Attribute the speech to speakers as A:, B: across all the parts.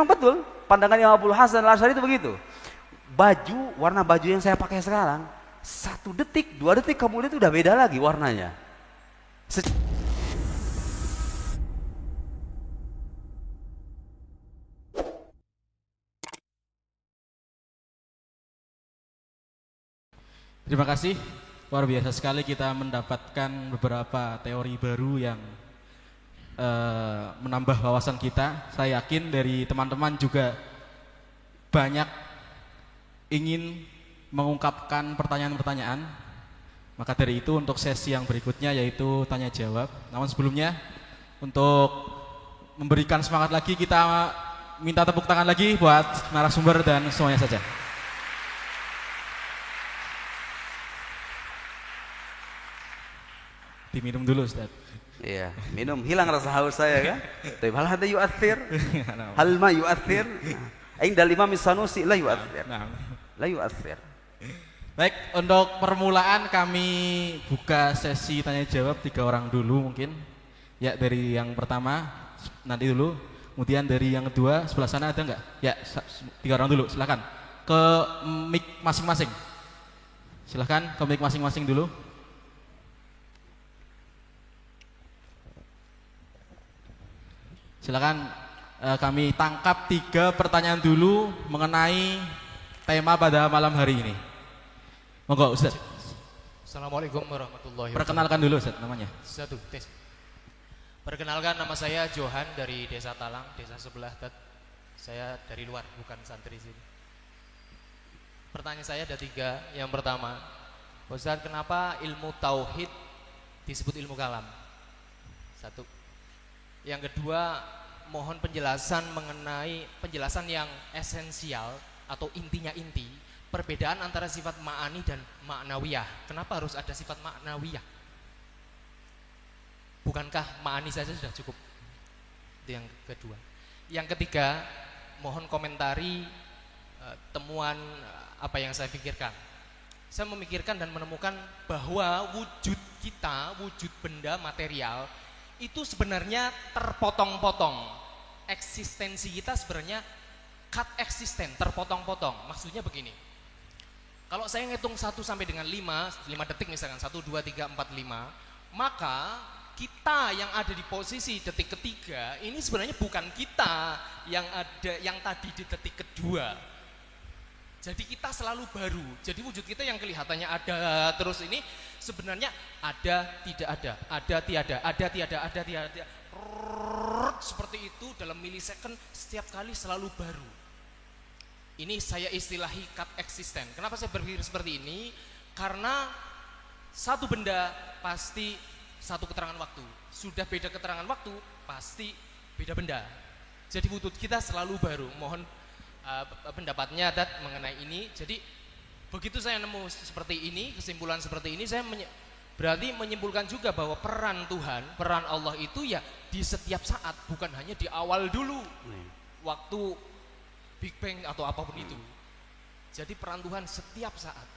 A: betul, pandangan Imam Abdul Hasan Al-Asy'ari itu begitu. Baju, warna baju yang saya pakai sekarang, 1 detik, 2 detik kemudian itu udah beda lagi warnanya.
B: Terima kasih, luar biasa sekali kita mendapatkan beberapa teori baru yang menambah wawasan kita. Saya yakin dari teman-teman juga banyak ingin mengungkapkan pertanyaan-pertanyaan. Maka dari itu untuk sesi yang berikutnya yaitu tanya jawab. Namun sebelumnya untuk memberikan semangat lagi kita minta tepuk tangan lagi buat narasumber dan semuanya saja. Diminum dulu Ustaz.
A: Iya, minum hilang rasa haus saya kan. Tapi hal hada yu'athir, hal ma yu'athir. Inda Imam Sanusi la yu'athir. La yu'athir.
B: Baik, untuk permulaan kami buka sesi tanya jawab 3 orang dulu mungkin. Ya, dari yang pertama nanti dulu, kemudian dari yang kedua sebelah sana ada enggak? Ya, 3 orang dulu, silakan. Ke mic masing-masing. Silakan ke mic masing-masing dulu. Silakan kami tangkap 3 pertanyaan dulu mengenai tema pada malam hari ini. Monggo Ustaz.
C: Assalamualaikum warahmatullahi wabarakatuh.
B: Perkenalkan dulu Ustaz namanya.
C: Satu, tes. Perkenalkan, nama saya Johan dari Desa Talang, desa sebelah. Saya dari luar, bukan santri sini. Pertanyaan saya ada 3. Yang pertama, Ustaz, kenapa ilmu tauhid disebut ilmu kalam? 1. Yang kedua, mohon penjelasan mengenai penjelasan yang esensial atau intinya inti perbedaan antara sifat ma'ani dan ma'nawiyah. Kenapa harus ada sifat ma'nawiyah? Bukankah ma'ani saja sudah cukup? Itu yang kedua. Yang ketiga, mohon komentari temuan apa yang saya pikirkan. Saya memikirkan dan menemukan bahwa wujud kita, wujud benda material itu sebenarnya terpotong-potong. Eksistensi kita sebenarnya cut eksisten, terpotong-potong. Maksudnya begini, kalau saya ngitung 1 sampai dengan 5 detik misalkan, 1, 2, 3, 4, 5, maka kita yang ada di posisi detik ketiga ini sebenarnya bukan kita yang ada yang tadi di detik kedua. Jadi kita selalu baru. Jadi wujud kita yang kelihatannya ada terus ini sebenarnya ada, tidak ada tiada, ada tiada, ada tiada. Seperti itu dalam milisecond, setiap kali selalu baru. Ini saya istilahi cut eksisten. Kenapa saya berpikir seperti ini? Karena satu benda pasti satu keterangan waktu. Sudah beda keterangan waktu, pasti beda benda. Jadi wujud kita selalu baru. Mohon pendapatnya Dat mengenai ini. Jadi begitu saya nemu seperti ini, kesimpulan seperti ini, saya berarti menyimpulkan juga bahwa peran Tuhan, peran Allah itu ya di setiap saat, bukan hanya di awal dulu waktu Big Bang atau apapun itu. Jadi peran Tuhan setiap saat.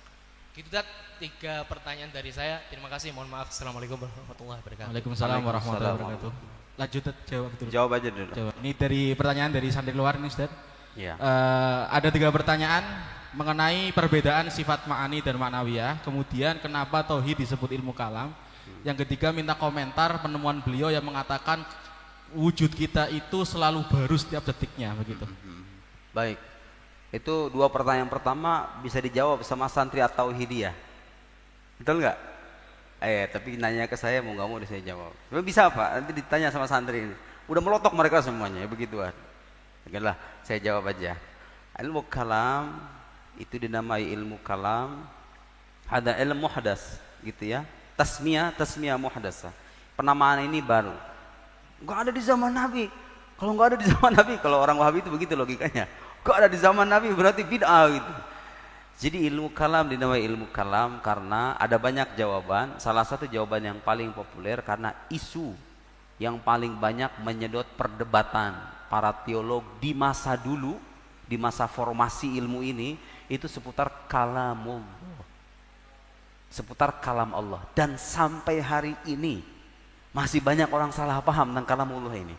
C: Gitu Dat, 3 pertanyaan dari saya. Terima kasih, mohon maaf. Assalamualaikum warahmatullahi wabarakatuh.
B: Waalaikumsalam warahmatullahi wabarakatuh. Lanjut Ustaz, jawab dulu.
A: Jawab aja dulu.
B: Jawab. Ini dari pertanyaan dari santri luar nih Ustaz.
A: Ya.
B: Ada 3 pertanyaan mengenai perbedaan sifat ma'ani dan ma'nawiyah. Kemudian kenapa tauhid disebut ilmu kalam. Yang ketiga minta komentar penemuan beliau yang mengatakan wujud kita itu selalu baru setiap detiknya begitu.
A: Baik. Itu 2 pertanyaan pertama bisa dijawab sama santri atau hidiyah. Betul nggak? Tapi nanya ke saya mau nggak mau saya jawab. Tapi bisa Pak, nanti ditanya sama santri ini. Udah melotok mereka semuanya, ya begituan. Okelah, saya jawab aja. Ilmu kalam itu dinamai ilmu kalam. Ada ilmu muhdas, gitu ya. Tasmiyah muhdasah. Penamaan ini baru. Enggak ada di zaman Nabi. Kalau enggak ada di zaman Nabi, kalau orang Wahabi itu begitu logikanya. Enggak ada di zaman Nabi berarti bid'ah gitu. Jadi ilmu kalam dinamai ilmu kalam karena ada banyak jawaban. Salah satu jawaban yang paling populer karena isu yang paling banyak menyedot perdebatan para teolog di masa dulu, di masa formasi ilmu ini, itu seputar kalamullah, seputar kalam Allah. Dan sampai hari ini masih banyak orang salah paham tentang kalamullah ini.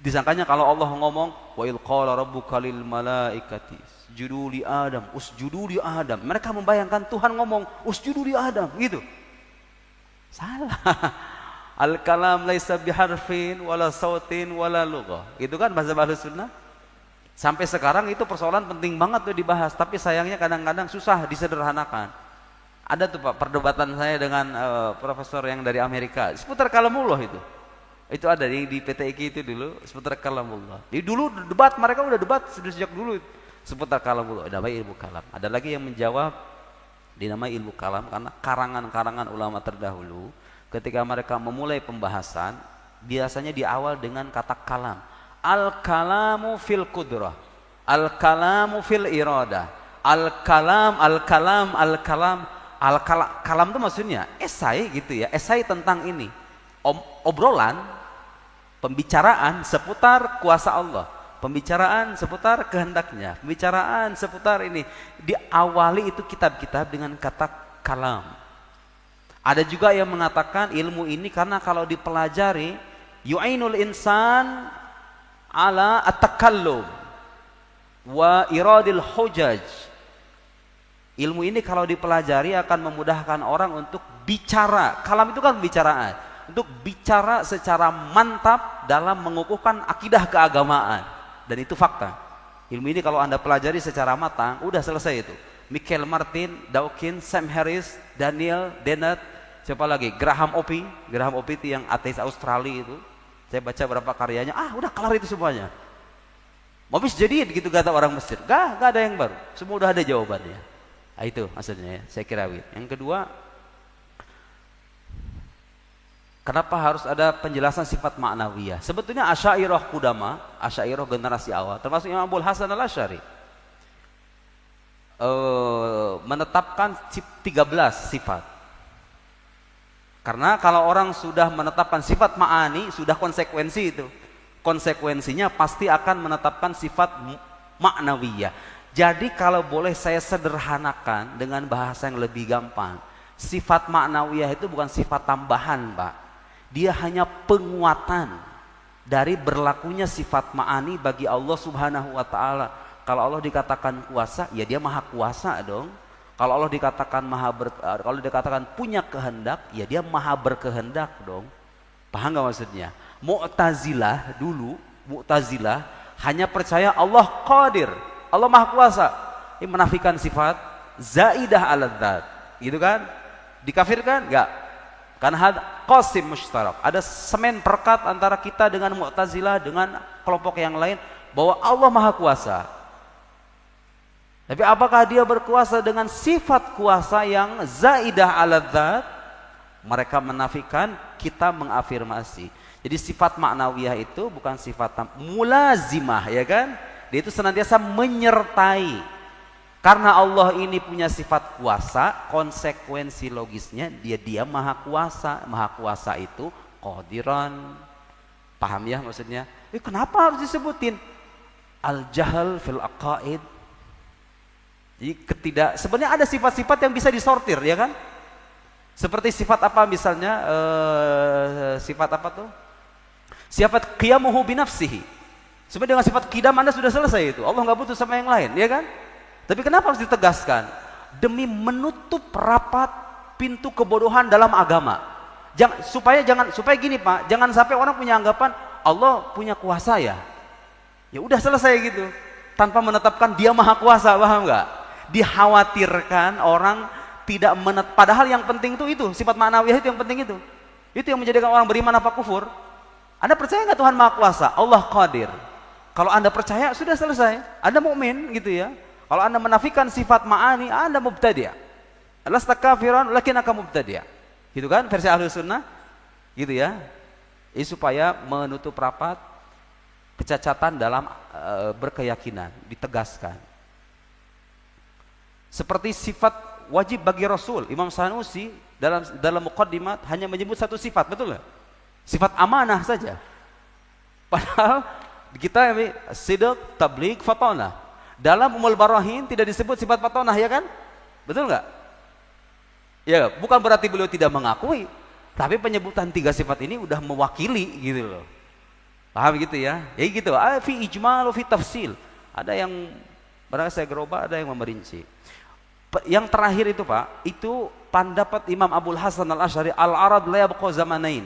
A: Disangkanya kalau Allah ngomong wa il qala rabbuka lil malaikati usjudu li Adam, usjudu li Adam. Mereka membayangkan Tuhan ngomong usjudu li Adam gitu. Salah. Al kalam laisa biharfin wala sautin wala lughah. Itu kan bahasa Ahlus Sunnah. Sampai sekarang itu persoalan penting banget tuh dibahas, tapi sayangnya kadang-kadang susah disederhanakan. Ada tuh Pak perdebatan saya dengan profesor yang dari Amerika seputar kalamullah itu. Itu ada di PTIK itu dulu seputar kalamullah. Di dulu debat, mereka udah debat sejak dulu seputar kalamullah. Namanya ilmu kalam. Ada lagi yang menjawab dinamai ilmu kalam karena karangan-karangan ulama terdahulu ketika mereka memulai pembahasan biasanya di awal dengan kata kalam. Al-kalamu fil qudrah, al-kalamu fil iradah, al-kalam itu maksudnya esai gitu ya, esai tentang ini, obrolan, pembicaraan seputar kuasa Allah, pembicaraan seputar kehendaknya, pembicaraan seputar ini. Diawali itu kitab-kitab dengan kata kalam. Ada juga yang mengatakan ilmu ini karena kalau dipelajari yu'inul insan ala at-takallum wa iradil hujaj. Ilmu ini kalau dipelajari akan memudahkan orang untuk bicara. Kalam itu kan pembicaraan. Untuk bicara secara mantap dalam mengukuhkan akidah keagamaan. Dan itu fakta. Ilmu ini kalau Anda pelajari secara matang, udah selesai itu. Michael Martin, Dawkins, Sam Harris, Daniel Dennett, siapa lagi? Graham Oppy. Graham Oppy itu yang ateis Australia itu. Saya baca berapa karyanya, udah kelar itu semuanya. Mau bisa jadiin gitu kata orang Mesir. Gak ada yang baru. Semua udah ada jawabannya. Nah, itu maksudnya ya, saya kira. Yang kedua, kenapa harus ada penjelasan sifat ma'nawiyah? Sebetulnya Asy'ariyah Qudama, Asy'ariyah generasi awal, termasuk Imam Abul Hasan Al-Asy'ari, menetapkan 13 sifat. Karena kalau orang sudah menetapkan sifat ma'ani, sudah konsekuensi itu. Konsekuensinya pasti akan menetapkan sifat ma'nawiyah. Jadi kalau boleh saya sederhanakan dengan bahasa yang lebih gampang, sifat ma'nawiyah itu bukan sifat tambahan, Pak. Dia hanya penguatan dari berlakunya sifat ma'ani bagi Allah Subhanahu wa taala. Kalau Allah dikatakan kuasa, ya dia maha kuasa dong. Kalau Allah dikatakan kalau dikatakan punya kehendak, ya dia maha berkehendak dong. Paham nggak maksudnya? Mu'tazilah dulu, Mu'tazilah hanya percaya Allah qadir, Allah maha kuasa. Ini menafikan sifat zaidah ala dzat. Gitu kan? Dikafirkan? Enggak. Karena ada qasim musytarak. Ada semen perekat antara kita dengan Mu'tazilah dengan kelompok yang lain bahwa Allah maha kuasa. Tapi apakah dia berkuasa dengan sifat kuasa yang zaidah ala dzat? Mereka menafikan, kita mengafirmasi. Jadi sifat ma'nawiyah itu bukan sifat mulazimah, ya kan? Dia itu senantiasa menyertai. Karena Allah ini punya sifat kuasa, konsekuensi logisnya dia maha kuasa. Maha kuasa itu qadiran. Paham ya maksudnya? Kenapa harus disebutin? Al-jahl fil aqaid. Jadi sebenarnya ada sifat-sifat yang bisa disortir, ya kan? Seperti sifat apa misalnya? Sifat apa tuh? Sifat qiyamuhu binafsihi. Sebenarnya dengan sifat qidam Anda sudah selesai itu. Allah nggak butuh sama yang lain, ya kan? Tapi kenapa harus ditegaskan? Demi menutup rapat pintu kebodohan dalam agama. Supaya gini Pak, jangan sampai orang punya anggapan Allah punya kuasa ya. Ya udah selesai gitu. Tanpa menetapkan dia maha kuasa, paham nggak? Dikhawatirkan orang tidak padahal yang penting itu sifat ma'nawiyah itu yang penting itu yang menjadikan orang beriman apa kufur. Anda percaya nggak Tuhan maha kuasa? Allah qadir. Kalau Anda percaya sudah selesai, Anda mukmin gitu ya. Kalau Anda menafikan sifat ma'ani, Anda mubtadi'. Lasta kafiran lakinnaka mubtadi'. Gitu kan versi Ahlus Sunnah? Gitu ya. Ini supaya menutup rapat kecacatan dalam berkeyakinan, ditegaskan. Seperti sifat wajib bagi Rasul, Imam Sanusi dalam muqaddimat hanya menyebut satu sifat, betul nggak? Sifat amanah saja. Padahal kita ini sidq, tabligh, fatonah. Dalam Ummul Barahin tidak disebut sifat fatonah, ya kan? Betul nggak? Ya, bukan berarti beliau tidak mengakui, tapi penyebutan 3 sifat ini udah mewakili gitu loh. Paham gitu ya? Ya gitu. Fi ijmal fi tafsil. Ada yang barang saya gerobak, ada yang memerinci. Yang terakhir itu Pak, itu pendapat Imam Abul Hasan Al-Asy'ari, al-arad la yabqa zamanain.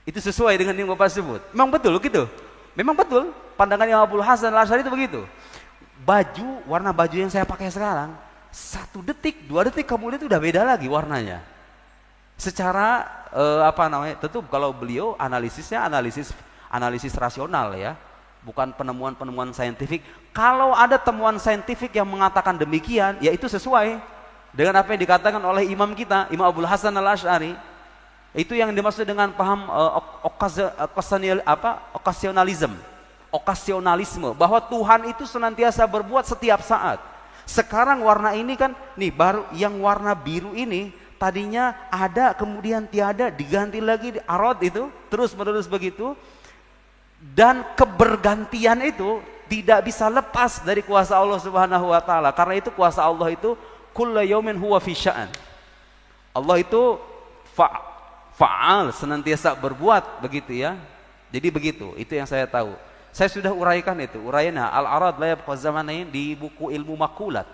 A: Itu sesuai dengan yang Bapak sebut. Memang betul gitu. Memang betul. Pandangan Imam Abul Hasan Al-Asy'ari itu begitu. Baju, warna baju yang saya pakai sekarang, 1 detik, 2 detik kemudian itu udah beda lagi warnanya. Secara apa namanya? Tentu kalau beliau analisisnya analisis rasional ya. Bukan penemuan-penemuan saintifik. Kalau ada temuan saintifik yang mengatakan demikian, ya itu sesuai dengan apa yang dikatakan oleh imam kita, Imam Abul Hasan Al-Asy'ari. Itu yang dimaksud dengan paham okasionalisme, bahwa Tuhan itu senantiasa berbuat setiap saat. Sekarang warna ini kan, nih baru yang warna biru ini tadinya ada, kemudian tiada, diganti lagi, arad itu terus menerus begitu. Dan kebergantian itu tidak bisa lepas dari kuasa Allah Subhanahu wa taala. Karena itu kuasa Allah itu kullu yaumin huwa fi sya'an. Allah itu fa'al, senantiasa berbuat begitu ya. Jadi begitu, itu yang saya tahu. Saya sudah uraikan itu, uraiannya al-arad la yabqa zamanain di buku Ilmu Makulat.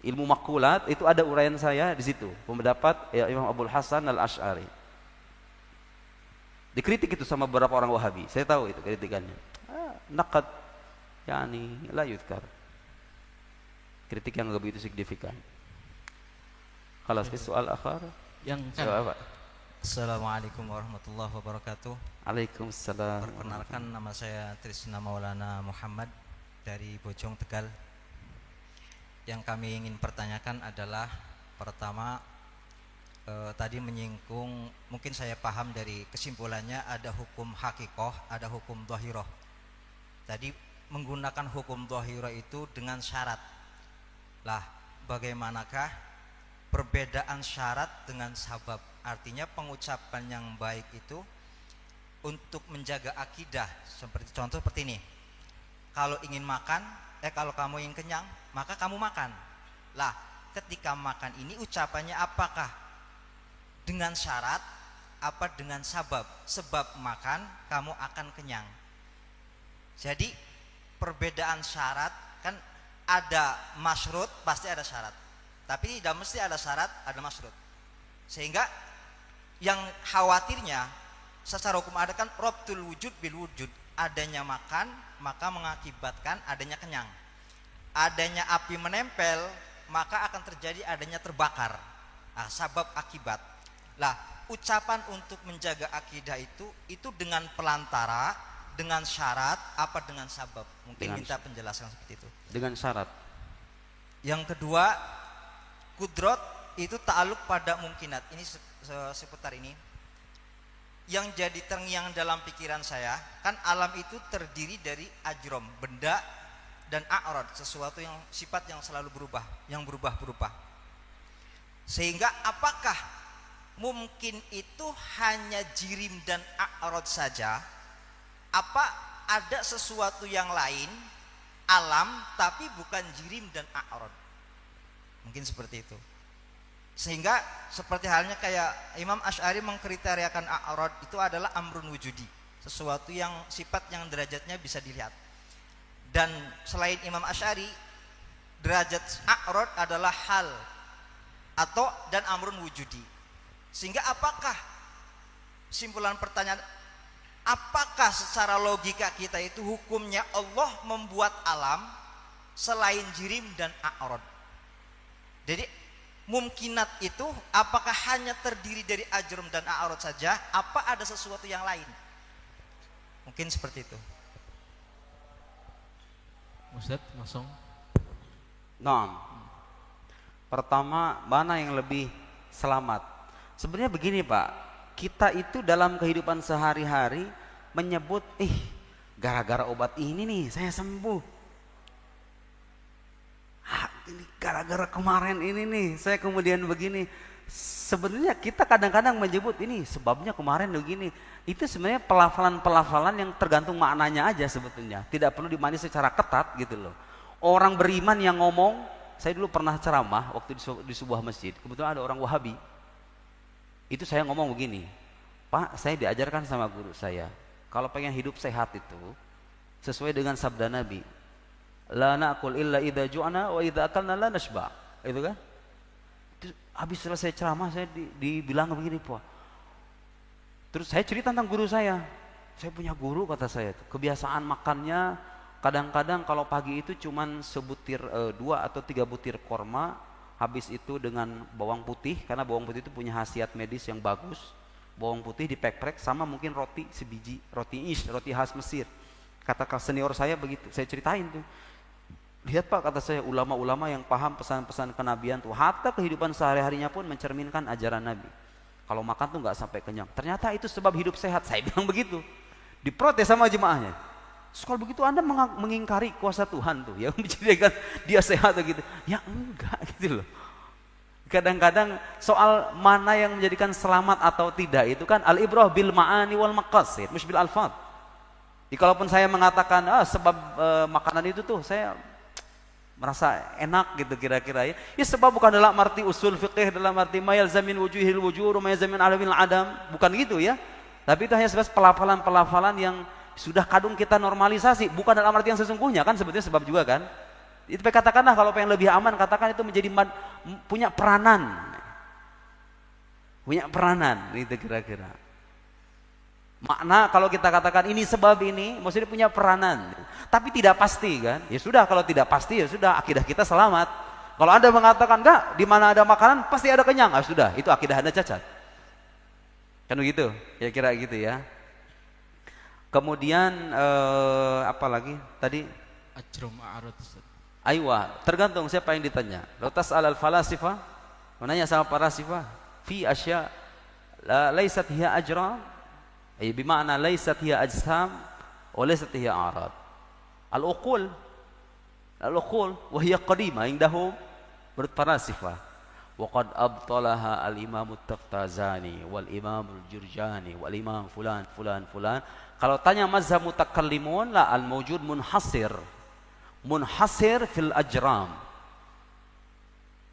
A: Ilmu Makulat itu ada uraian saya di situ, pendapat ya, Imam Abul Hasan Al-Asy'ari. Dikritik itu sama beberapa orang Wahabi. Saya tahu itu kritikannya. Naqad yani la yuzkar. Kritik yang begitu signifikan. Khalas fi soal akhar.
B: Yang
A: Soal apa?
D: Assalamualaikum warahmatullahi wabarakatuh.
A: Waalaikumsalam.
D: Perkenalkan, nama saya Trisna Maulana Muhammad dari Bojong, Tegal. Yang kami ingin pertanyakan adalah, pertama, tadi menyinggung, mungkin saya paham dari kesimpulannya ada hukum hakikoh, ada hukum dhahiroh. Tadi menggunakan hukum dhahiroh itu dengan syarat. Lah, bagaimanakah perbedaan syarat dengan sabab? Artinya pengucapan yang baik itu untuk menjaga akidah. Seperti contoh seperti ini. Kalau ingin makan, kalau kamu ingin kenyang, maka kamu makan. Lah, ketika makan ini ucapannya apakah dengan syarat apa dengan sabab? Sebab makan kamu akan kenyang. Jadi perbedaan syarat kan, ada masyrut pasti ada syarat, tapi tidak mesti ada syarat ada masyrut. Sehingga yang khawatirnya secara hukum ada kan robtul wujud bil wujud, adanya makan maka mengakibatkan adanya kenyang, adanya api menempel maka akan terjadi adanya terbakar. Sabab akibat. Lah, ucapan untuk menjaga akidah itu dengan pelantara, dengan syarat, apa dengan sabab? Mungkin minta penjelasan seperti itu.
A: Dengan syarat.
D: Yang kedua, kudrot itu ta'aluk pada mungkinat. Ini seputar ini. Yang jadi terngiang dalam pikiran saya, kan alam itu terdiri dari ajrom, benda, dan a'rad, sesuatu yang sifat yang selalu berubah, yang berubah-berubah. Sehingga apakah mungkin itu hanya jirim dan a'rad saja? Apa ada sesuatu yang lain alam tapi bukan jirim dan a'rad? Mungkin seperti itu. Sehingga seperti halnya kayak Imam Asy'ari mengkriteriakan a'rad itu adalah amrun wujudi, sesuatu yang sifat yang derajatnya bisa dilihat. Dan selain Imam Asy'ari, derajat a'rad adalah hal atau dan amrun wujudi. Sehingga apakah simpulan pertanyaan, apakah secara logika kita itu hukumnya Allah membuat alam selain jirim dan a'rad? Jadi mungkinat itu apakah hanya terdiri dari ajrum dan a'rad saja, apa ada sesuatu yang lain? Mungkin seperti itu.
B: Ustaz, langsung.
A: Nah, pertama, mana yang lebih selamat? Sebenarnya begini Pak, kita itu dalam kehidupan sehari-hari menyebut, gara-gara obat ini nih saya sembuh. Ini gara-gara kemarin ini nih saya kemudian begini. Sebenarnya kita kadang-kadang menyebut ini sebabnya kemarin begini. Itu sebenarnya pelafalan-pelafalan yang tergantung maknanya aja sebetulnya. Tidak perlu dimani secara ketat gitu loh. Orang beriman yang ngomong, saya dulu pernah ceramah waktu di sebuah masjid. Kebetulan ada orang Wahabi. Itu saya ngomong begini, Pak, saya diajarkan sama guru saya, kalau pengen hidup sehat itu sesuai dengan sabda Nabi, la na'kul illa idza ju'na wa idza akalna la nashba. Itu kan? Itu habis selesai ceramah saya dibilang begini, Pak. Terus saya cerita tentang guru saya. Saya punya guru, kata saya, kebiasaan makannya kadang-kadang kalau pagi itu cuman sebutir 2 atau 3 butir korma, habis itu dengan bawang putih, karena bawang putih itu punya khasiat medis yang bagus. Bawang putih dipek-pek sama mungkin roti sebiji, roti ish, roti khas Mesir. Kata senior saya begitu, saya ceritain tuh. Lihat Pak, kata saya, ulama-ulama yang paham pesan-pesan kenabian tuh, hatta kehidupan sehari-harinya pun mencerminkan ajaran Nabi. Kalau makan tuh nggak sampai kenyang. Ternyata itu sebab hidup sehat. Saya bilang begitu. Diprotes sama jemaahnya. Terus kalau begitu Anda mengingkari kuasa Tuhan tuh, yang menjadikan dia sehat gitu. Ya enggak gitu loh. Kadang-kadang soal mana yang menjadikan selamat atau tidak itu kan al-ibrah bil ma'ani wal maqasid, mesti bil alfad. Jadi kalaupun saya mengatakan sebab makanan itu tuh saya merasa enak gitu kira-kira ya. Ya sebab bukan dalam arti usul fiqih, dalam arti mayalzamin wujuhil wujur, mayalzamin alamil adam, bukan gitu ya. Tapi itu hanya sebatas pelafalan-pelafalan yang sudah kadung kita normalisasi, bukan dalam arti yang sesungguhnya kan sebetulnya sebab juga kan. Itu katakanlah kalau pengen lebih aman, katakan itu menjadi punya peranan. Punya peranan itu kira-kira. Makna kalau kita katakan ini sebab ini, maksudnya punya peranan. Tapi tidak pasti kan? Ya sudah, kalau tidak pasti ya sudah, akidah kita selamat. Kalau Anda mengatakan enggak, di mana ada makanan pasti ada kenyang, sudah, itu akidah Anda cacat. Kan begitu? Ya kira gitu ya. Kemudian apa lagi tadi?
B: Ajrum a'rad.
A: Aywa, tergantung siapa yang ditanya. Lautas alal falasifa, menanya sama para sifah, fi asya laysat hiya ajram, ay bima'na laysat hiya ajsam wa laysat hiya a'rad. Al-uqul wa hiya qadima indahum menurut para sifah. Wa qad abtalaha al-imam at-Taftazani wal imam al-Jurjani wal imam fulan. Kalau tanya mazhab mutakallimun, la al-mawjud munhasir fil ajram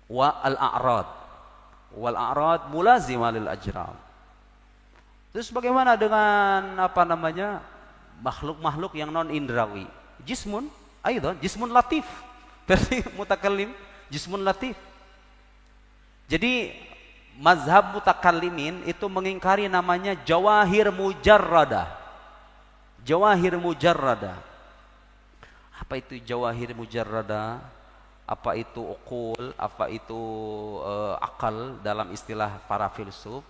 A: wa al-a'rad wal a'rad mulazimah lil ajram. Terus bagaimana dengan apa namanya makhluk-makhluk yang non indrawi? Jismun aidan, jismun latif. Versi mutakallim, jismun latif. Jadi mazhab mutakallimin itu mengingkari namanya jawahir mujarradah. Jawahir mujarradah. Apa itu jawahir mujarradah? Apa itu uqul? Apa itu akal dalam istilah para filsuf?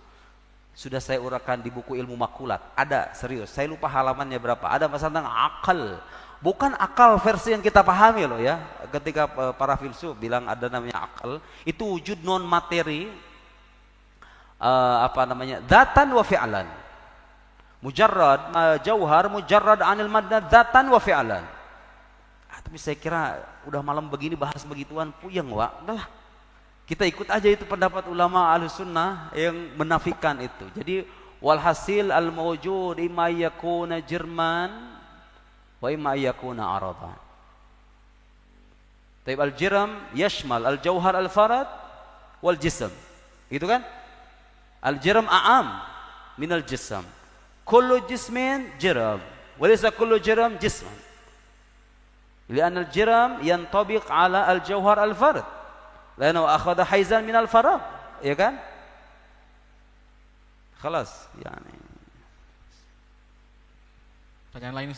A: Sudah saya uraikan di buku ilmu makulat. Ada, serius. Saya lupa halamannya berapa. Ada masalah tentang akal. Bukan akal versi yang kita pahami loh ya. Ketika para filsuf bilang ada namanya akal, itu wujud non materi, apa namanya, dzatan wa fi'lan. Mujarrad, jauhar mujarrad anil maddah dzatan wa fi'lan. Tapi saya kira udah malam begini bahas begituan puyeng, Wak. Udahlah. Kita ikut aja itu pendapat ulama Ahlussunnah yang menafikan itu. Jadi walhasil al-mawjud imma yakuna jirman wa imma yakuna aradan. Taib al-jiram yashmal al-jauhar al-farad wal jism. Gitu kan? Al-jiram a'am min al-jism. Kullu jismin jiram wa laysa kullu jiram jisman. Lian al-jiram yantabiq ala al-jauhar al-farad. Lana akhadha haizan min al-farad. Ya kan? Khalas, yani.
B: Pertanyaan lain